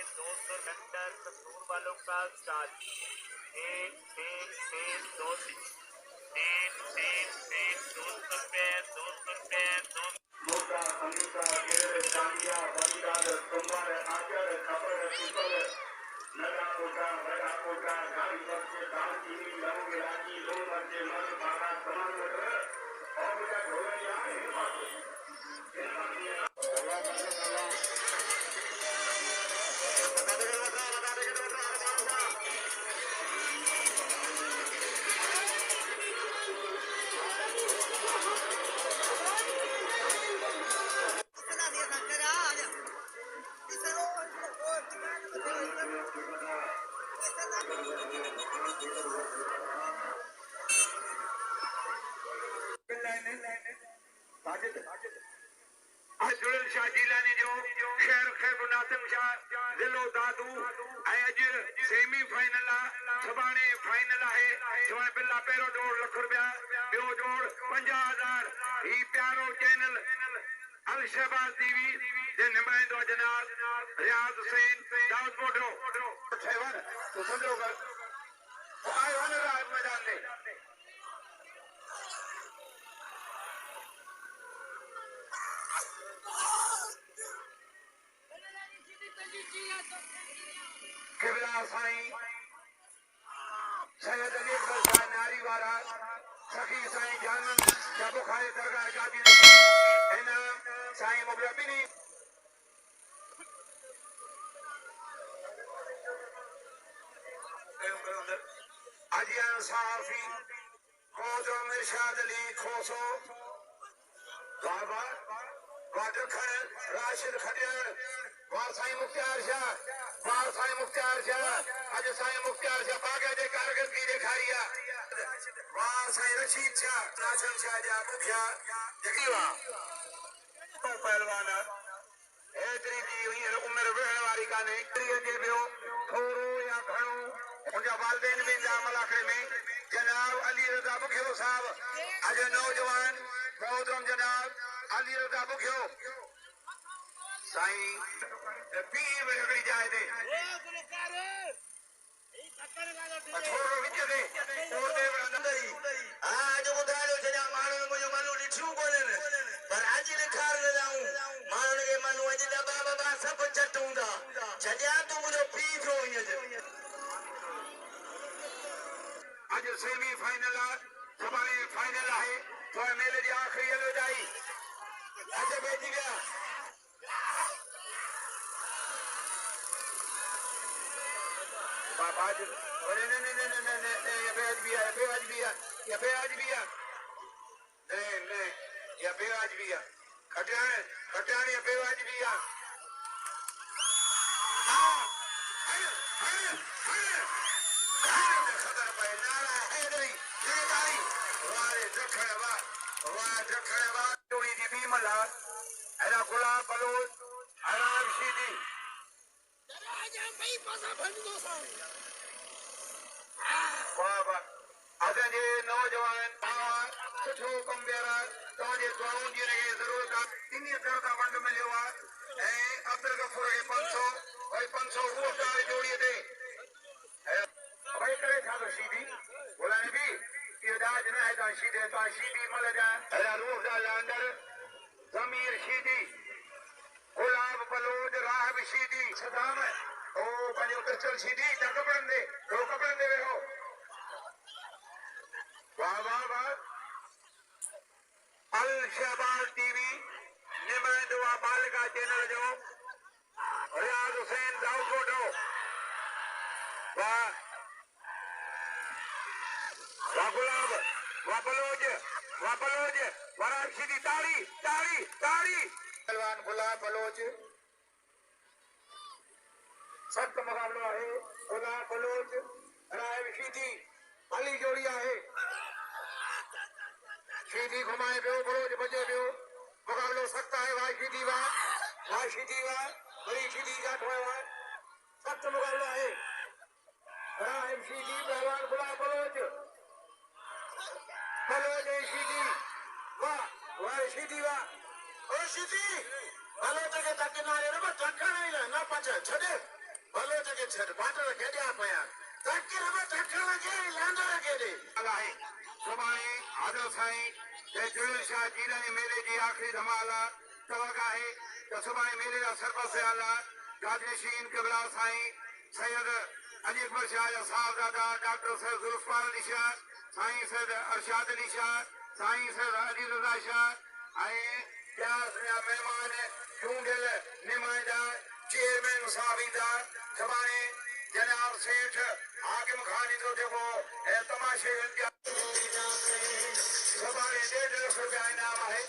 200 अंदर दूर वालों का 4 1 3 3 2 3 3 3 200 रुपए 200 मोटा अमिता गेर चांदिया बंगाल कुमार आगर खबर पीपल नगा कोटा बड़ा कोटा गाड़ी पर से दाल चीनी लौंग इलायची लोग मर्चे मर्द बाबा समान मटर और मुझे ढोलकिया जुड़ल शाह जिलानी जो शहर खैबर नासिम शाह जिलो दादू अज सेमीफाइनल सुभाणे फाइनल है सुभाणे बिल्ला पहिरों जोड़ लख रुपया ॿियो जोड़ 50,000 ही प्यारो चैनल अल शहबाज टीवी जे नुमाइंदो जनाब रियाज हुसैन दाऊद बोडो तो समझो कर आयो है रात मैदान में किबला साईं सैयद अली अकबर शाह नारी वारा सखी साईं जानन जब खाए दरगाह गादी इन साईं मुबरबिनी अजियान साफी कोजो मिर्शाद अली खोसो बाबा वादखन राशिद खडियार वाह साईं मुख्तार शाह अज साईं मुख्तार शाह बागे जे कारकर्दगी ॾेखारी आहे वाह साईं रशीद शाह नासिम शाह जा मुखिया जकी वाह पहलवान एतिरी जी हींअर उमिरि वेहण वारी कान्हे जे ॿियो थोरो या घणो उनजा वालदेन बि इंतज़ाम इलाइक़े में जनाब अली रज़ा बुखियो साहब अज नौजवान मोहतरम जनाब अली रज़ा बुखियो साईं पी में हिकिड़ी जाइ ते थोरो विच ते हा जो ॿुधायो सॼा माण्हू मुंहिंजो मनु ॾिठियूं कोन्हनि पर अॼु ॾेखारे ॾियूं माण्हुनि खे मनु अॼु दॿा वॿा सभु चटूं था छॾिया तूं मुंहिंजो पीउ थियो हीअं अॼु सेमीफाइनल आहे सुभाणे फाइनल आहे तो मेले जी आख़िरी हलोजाई अच्छा बेटी विया बाबा जी अरे नहीं नहीं नहीं नहीं नहीं ये बेज भी है ये बेज भी है नहीं नहीं ये बेज भी है खटियान ये बेज भी है हाँ खतर पे नारा है नहीं ये तारी वारे दखण वाह जोड़ी दी बीमला ऐना गुलाब बलोच आराम सीधी असांजे नौजवान सुठो कमु ॿीहर तव्हांजे दुआउनि जी हिनखे ज़रूरत आहे इन करे त वंड मिलियो आहे ऐं अब्दुल गफूर खे 500 वरी 500 उहो ॻाल्हि जोड़ीअ ते भई करे छा थो सीधी बोलाने बि इहो दाज न आहे तव्हां सीधी मल जा अहिड़ा रूह जा अंदर ज़मीर सीधी गुलाब बलोच राहब सीधी सदाम ओ पंहिंजो क्रिस्टल सीधी त कपड़नि ते वेहो वाह वाह वाह अल शहबाज टीवी नुमाइंदो आहे बालिका चैनल जो रियाज हुसैन दाऊद बोडो वाह गुलाब वाह बलोच वराब सीधी ताड़ी पहलवान गुलाब बलोच सख्त मुकाबलो है गुलाब बलोच राय सीधी अली जोड़ी है सीधी घुमाए पियो बलोच बजे पियो मुकाबलो सख्त है वाह सीधी वाह बड़ी सीधी जाट है वाह सख्त मुकाबला है राय सीधी पहलवान गुलाब बलोच सीधी वाह सीधी वाह ओ सीधी बलोच के किनारे न पचे छे भलो जगह छड़ बाटर गेडिया पया ताकि हम ठठण लगे लांडर गेडे आहे सुभाणे आदल साईं जय जुलूस शाह जीरानी मेले जी आखिरी धमाल तवका है तो सुभाणे मेले का सरपंच आला गाजनशीन किबला साईं सैयद अली अकबर शाह साहबजादा डॉक्टर सैयद जुल्फार अली शाह साईं सैयद अरशाद अली शाह साईं सैयद अली रजा शाह आए क्या मेहमान चूंडियल नुमाइंदा चेयरमैन साहबीदा सुभाणे जनाब सेठ हाकिम खान जो जेको तमाशे सुभाणे 1.5 लाख रुपया इनाम है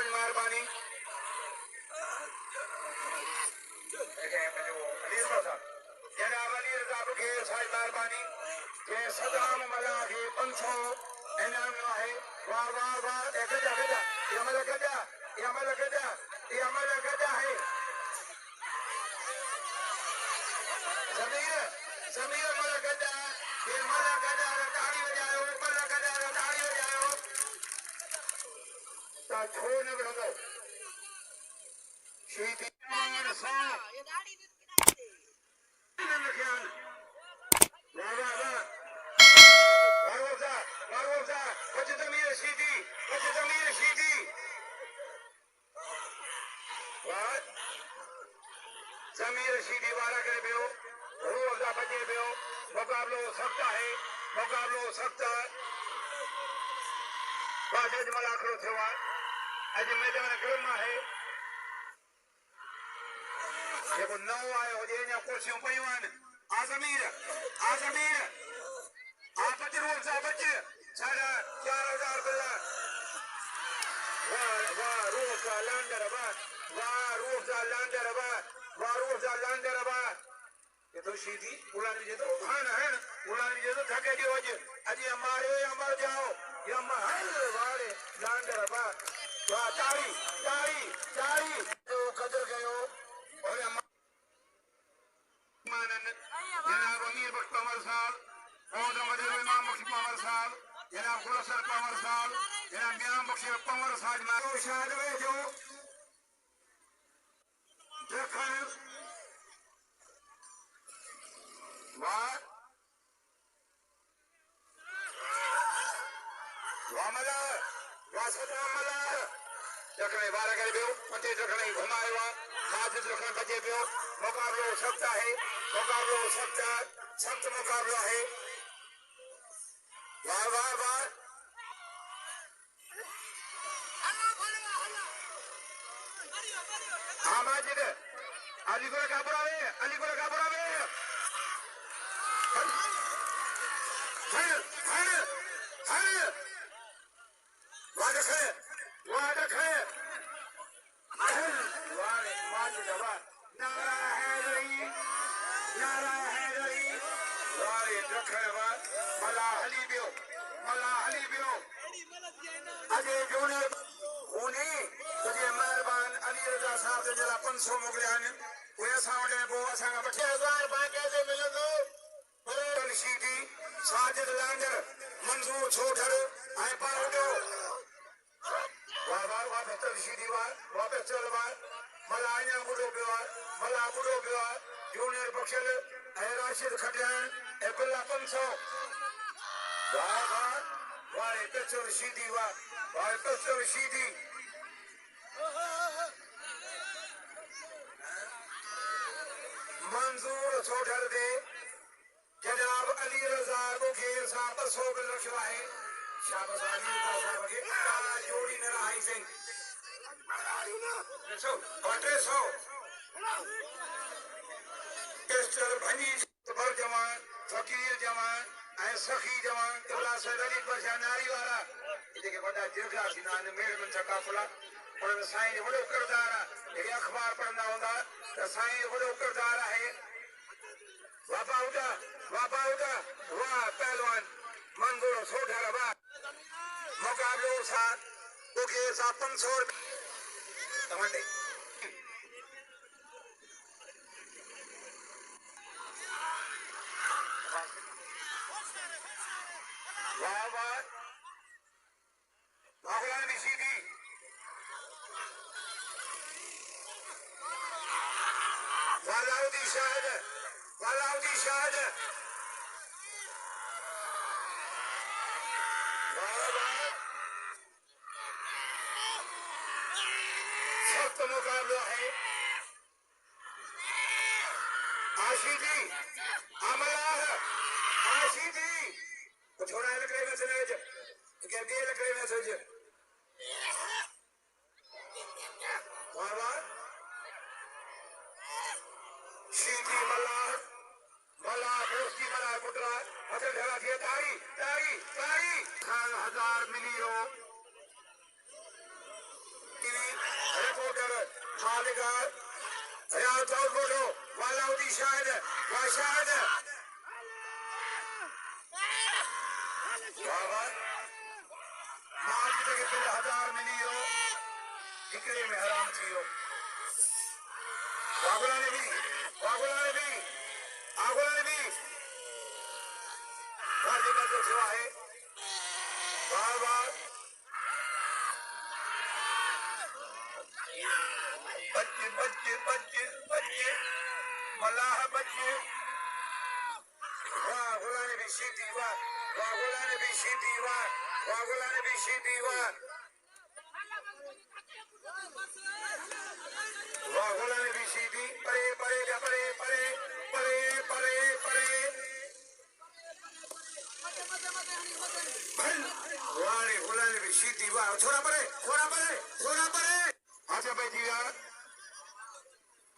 मेहरबानी जनाब अली रजा के साईं मेहरबानी के सदाम मला के 500 इनाम है वाह वाह वाह गजा गजा ये मला गजा है समीर मला गजा ये मला गजा ताड़ी बजायो मला गजा ताड़ी बजायो ता छोड़ न बड़ो शीती मार सा ये दाढ़ी जमीर शीदी वाला करे पियो रोज दा बजे पियो मुकाबलो सख्त है बाजे जमल आखिरो थियो आहे अज मैदान गर्म है जेको नओ आयो हुजे अञा कुर्सियूं पयूं आहिनि आज़मीर बच रोज़ सा बच 4,500 बिल वाह रूह सा लांडर वाह ये तो शीदी उड़ानी जे तो हण उड़ानी जे तो थके दियो अज मारे या मर जाओ या महल वाले लांडर वाह ताड़ी जो कदर कयो और जनाब अमीर बख्श पंवर साहब और इमाम बख्श पंवर साहब जनाब गुलसर पंवर साहब जनाब मियां बख्श पंवर साहब मारो शाद वे जो दखन वाह वामला वासता मला दखने वाला करे बियो मते दखने घुमाए वा माजिद दखने बजे बियो मुकाबलो सख्त है सख्त मुकाबला है वाह हाँ माजिद अलीगढ़ का बुरावे अजय जूनियर खूनी तुझे मेहरबान अली रजा साहब जे जला 500 मोकलियान वे असां वटि पोइ असां खां 2000 बाक़ाइदे मिलंदो पर शीदी साजिद लांडर मंजूर छोठर ऐं पाउडो वाह बेहतर शीदी वाह बेहतर वाह मला अञा बुढ़ो पियो आहे जूनियर बख्शल ऐं राशिद खटियान ऐं बिल्ला 500 वाह वारे पिक्चर शीधी वारे पिक्चर शीधी मंजूर छोड़ दे जनाब अली रजा मुखेर साहब 200 रखियो आहे शाबाश अली रजा साहब के जोड़ी न रहाई सिंह सो और 300 पिस्टल भनी सबर जवान फकीर जवान ऐं सखी जवान इब्ला सदली पर नारी वाला जेके वॾा जिरगा थींदा आहिनि मेड़ में काफ़िला उनमें साईं जो वॾो किरदार आहे जेके अख़बार पढ़ंदा हूंदा त साईं जो वॾो किरदार आहे वाह पहलवान मंगूर सोढर वाह मुकाबलो साथ ओके सा 500 तमंडे वाह भगवान भी सीधी वालाउदी शाहद सख्त मुकाबला है आशीदी अमलाह आशीदी छोड़ा लग रहे मैसेज क्या दे लग रहे मैसेज वाह शीदी मलाह दोस्ती मलाह पुत्रा हजर धरा दिया तारी खान 1000 मिलियो रिपोर्टर खालिगा रियाज चौक बोलो वालाउदी शाहिद माजी के 1000 मिलियो हिकड़े में हराम थियो वागुला ने भी खाली का जो सेवा है वाह बच्चे मलाह बच्चे वाह गुलाने भी सीधी वाह गुलाने भी सीधी वाह गुलाने भी सीधी परे वारे गुलाने भी सीधी वाह थोड़ा परे अच्छा भाई जी यार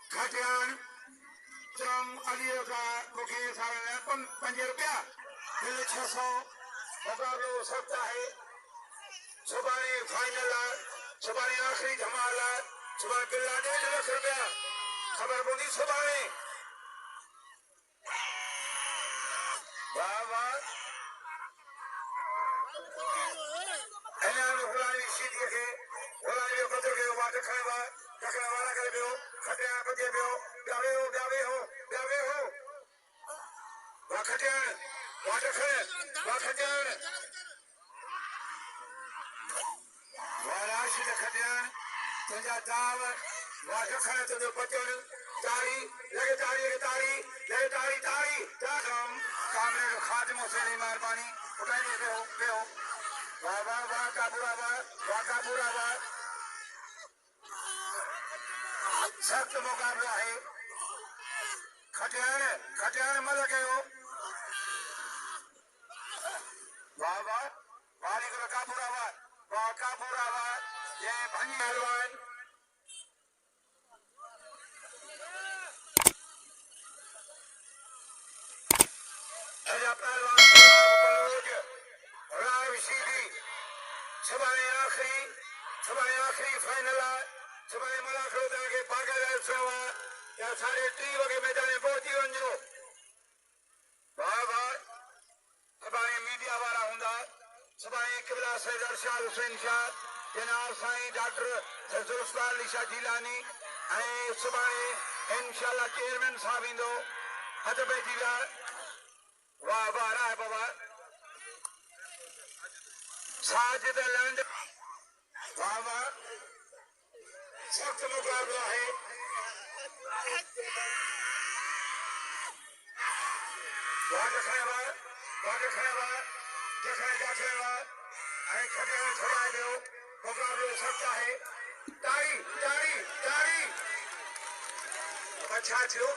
खटियान चम अलियो का मुखी सारे 5 रुपया बिल 600 मुकाबलो सकता है सुबानी फाइनल सुबानी आखिरी धमाल सुबह बिल्ला 1.5 लाख रुपया खबर बोली सुबानी वाह एनान गुलानी सीधी के गुलानी कदर के वाद खड़े वाला करे बियो खटिया बजे बियो गावे हो वाह खटियान वाद खड़े वाह खटियान वाराशी de खटियान तुझा ताव वाद खड़े तुझे पचन तारी कामरे के खादिमों से नहीं मेहरबानी उठाइए बेहो वाह काबूरा सख्त मुकाबला है खटियान मल गयो वाह वाली को काबूरा ये भंगी पहलवान आखिरी फाइनल सुबह मला खड़ो के पागल सेवा या 3:30 वगे मैदान पहुंची वञो वाह सुबह मीडिया वारा हूंदा सुबह किबला सैयद अरशद हुसैन शाह जनाब साईं डॉक्टर जुल्फकार अली शाह जीलानी ऐं सुबह इंशाल्लाह चेयरमैन साहब ईंदो हथ पइजी विया वाह राय बाबा साजिद लैंड वाह सख्त मुकाबला है वाह ऐं खटियाल छॾाए वियो मुक़ाबिलो सचा है ताड़ी ताड़ी ताड़ी अच्छा थियो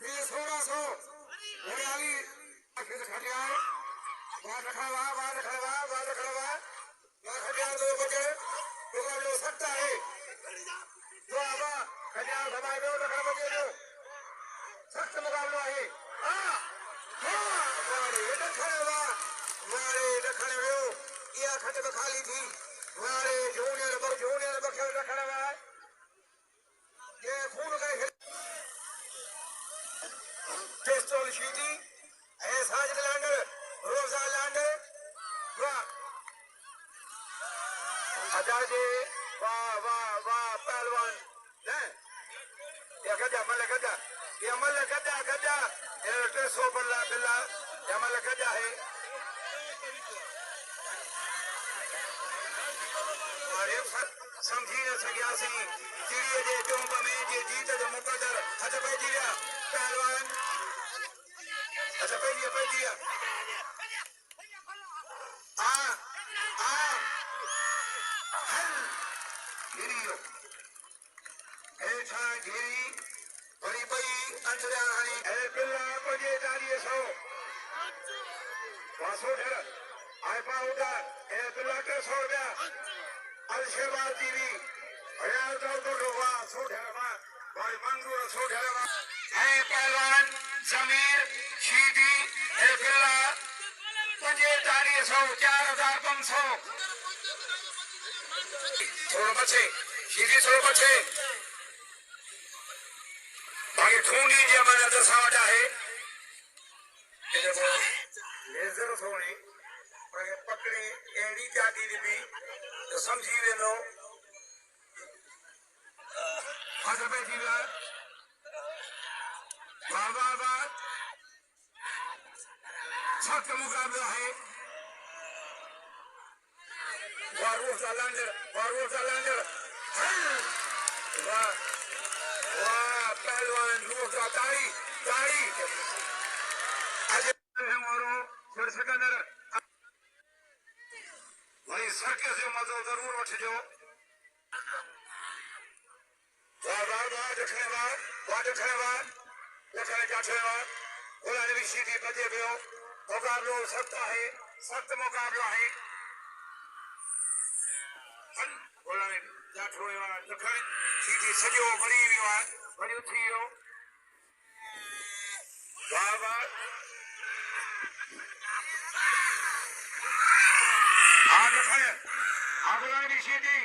1600 हरियाली खटियाल वाह रखड़वा वाह रखड़वा वाह रखड़वा वाह खटियाल दो बचे मुक़ाबिलो सचा है वाह वाह खटियाल भगाए वियो रखड़ बचे वियो सख्त मुक़ाबिलो है रखण वियो इहा खट बि खाली थी वारे जूनियर बखियो रखण वार जे खून करे पिस्तौल शीटी ऐं साजिद लांडर रोज़ा लांडर वाह अजाजे वाह वाह वाह पहलवान न या गजा मल गजा या मल गजा गजा 300 बल्ला बिल्ला या मल गजा है समझी न सघियासीं चिड़ीअ जे चुंब में जे जीत जो मुक़दर हथ पइजी विया पहलवान हथ पइजी विया घिरी वियो हेठां घिरी वरी पई अंतरिया हणी ऐं बिल्ला 4500 वासोढर आइपा उतार ऐं बिल्ला 300 रुपया अलशेबार टीवी हयाल तो वाह सोढरवा भाई मंजूर सोढरवा ऐं पहलवान जमीर शीदी ऐं बिल्ला 4500 4500 थोड़ो बचे शीदी थोड़ो बचे बाकी खूनी जी अमानत असां वटि आहे लेज़र थोड़ी पर पकड़ी अहिड़ी चाटी ॾिबी तो समझी वेंदो हथ पइजी विया वाह वाह वाह सख्त मुक़ाबिलो है वारूफ का लांडर वाह वाह पहलवान रूफ का ताड़ी ताड़ी अजय फिर सिकंदर वही सर्कस जो मज़ो ज़रूर वठिजो वाह वाह वाह ॾखण जाठे वार गुलाम नबी शीदी बचे पियो मुक़ाबिलो सख़्त आहे सख़्त मुक़ाबिलो आहे गुलाम नबी जाठो वार ॾखण शीदी सॼो वरी वियो आहे वरी उथी वियो वाह वाह गुलाम नबी शीदी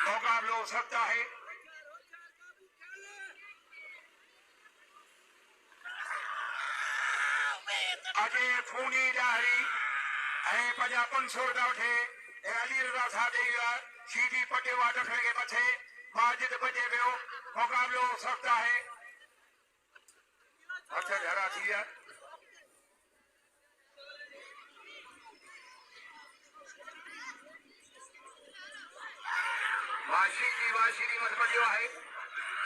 मुक़ाबिलो सख़्त आहे अजय खूनी ॾारी ऐं 500 रुपया वठे अली रज़ा साहब ॾेई विया शीदी पटियो आहे ॾखण खे मथे माजिद बचे पियो मुक़ाबिलो सख़्त आहे हथ ढरा थी विया शीदी मथे पटियो आहे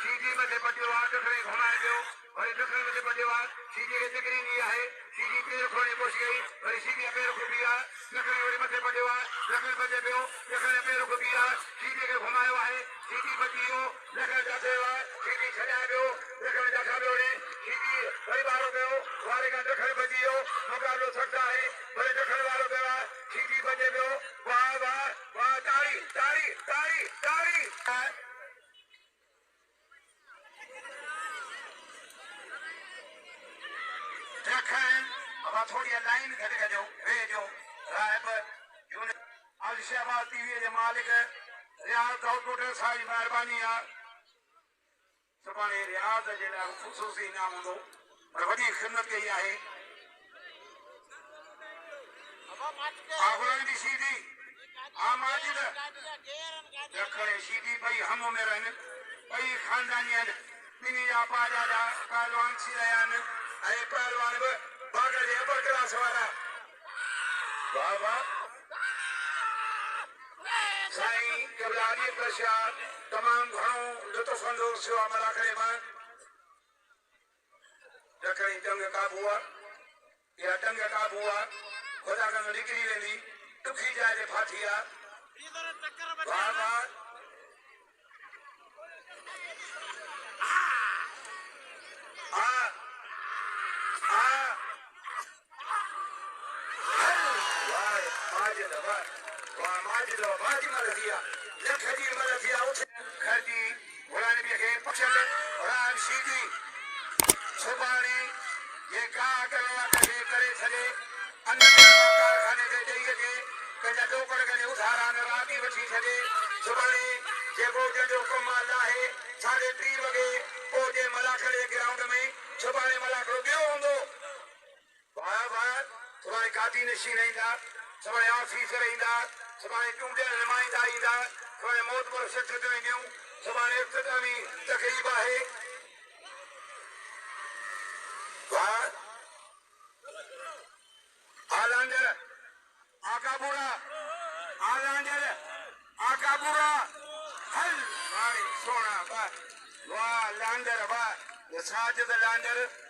शीदी मथे पटियो आहे ॾखण घुमाए पियो वरी ॾखण मथे पटियो आहे शीदी खे चिकरी नी आहे शीदी पेर खोणे पहुची गई वरी शीदी पेर खुबी आहे ॾखण वरी मथे पटियो आहे ॾखण बचे पियो ॾखण पेर खुबी आहे शीदी खे घुमायो आहे शीदी बची वियो ॾखण जाथे आहे शीदी छॾाए पियो ॾखण जाठा पियो ॾे शीदी वरी वारो पियो वारे खां ॾखण बची वियो मुक़ाबिलो सख़्त आहे वरी ॾखण वारो पियो आहे शीदी बचे पियो वाह वाह वाह ताड़ी ताड़ी ताड़ी ताड़ी अब थोड़ी लाइन गजो भेजो रायब अलशहबाद टीवी के मालिक रियाज कौटकोटे साहब मेहरबानी आहे सुभाणे रियाज जे लाइ ख़ुसूसी इनाम हूंदो पर वॾी ख़िदमत कई आहे गुलाम नबी शीदी माजिद ॾखण शीदी ॿई हम में रहनि ॿई ख़ानदानी आहिनि ॿिन्ही जा पाजा जा पहलवान थी रहिया आहिनि ऐं पहलवान बि बाग़ जे अबर क्लास वारा वाह वाह साईं क़बलानी प्रसाद तमामु घणो लुत्फ़ अंदोज़ थियो आहे मलाखड़े मां ॾखणी जंग काबू आहे या टंग काबू आ खुदा का निकली वेंदी दुखी जाए ते फाठी आ वाह वाह ग्राउंड में सुभाणे मलाकड़ो ॿियो हूंदो वाह वाह सुभाणे काती नशीन ईंदा सुभाणे ऑफिसर ईंदा सुभाणे चूंडियल नुमाइंदा ईंदा सुभाणे मोतबर शिक्षक ईंदियूं सुभाणे इख़्तितामी तक़रीब आहे वाह आलांडर आकाबूरा आलांडर आकाबूरा हल वाह सोना वाह वाह लांडर वाह साजिद लांडर